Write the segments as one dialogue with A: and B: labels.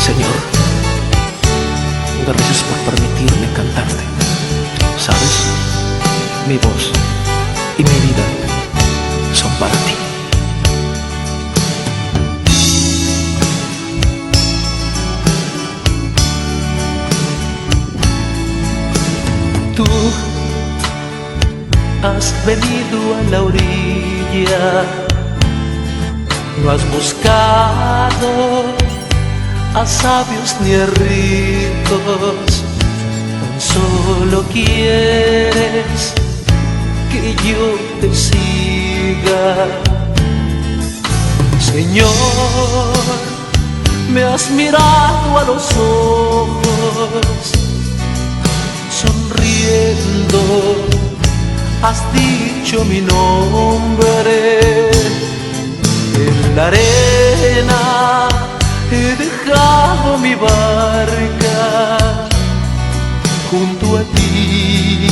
A: Señor, gracias por permitirme cantarte. ¿Sabes? Mi voz y mi vida son para ti. Tú has venido a la orilla, no has buscado a sabios ni a ricos, tan solo quieres que yo te siga. Señor, me has mirado a los ojos, sonriendo has dicho mi nombre. En la arena he dejado mi barca, junto a ti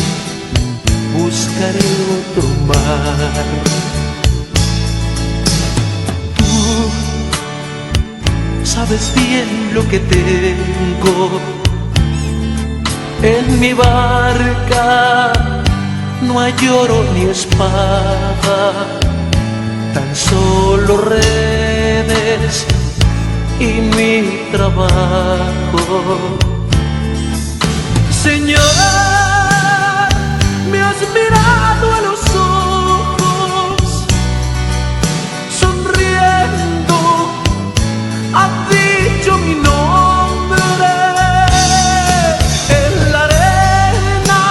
A: buscaré otro mar. Tú sabes bien lo que tengo en mi barca, no hay oro ni espada, tan solo redes y mi trabajo. Señor, me has mirado a los ojos, sonriendo has dicho mi nombre. En la arena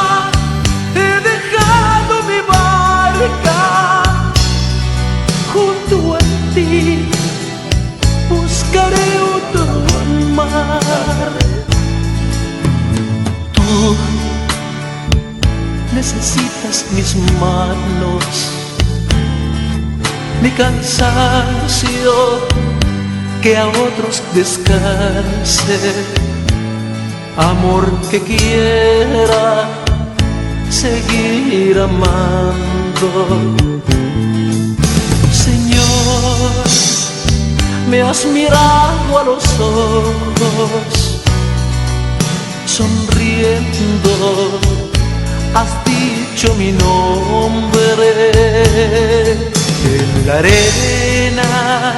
A: he dejado mi barca, junto a ti buscaré otro mar. Tú necesitas mis manos, mi cansancio, que a otros descanse, amor que quiera seguir amando. Señor, me has mirado a los ojos, sonriendo has dicho mi nombre. En la arena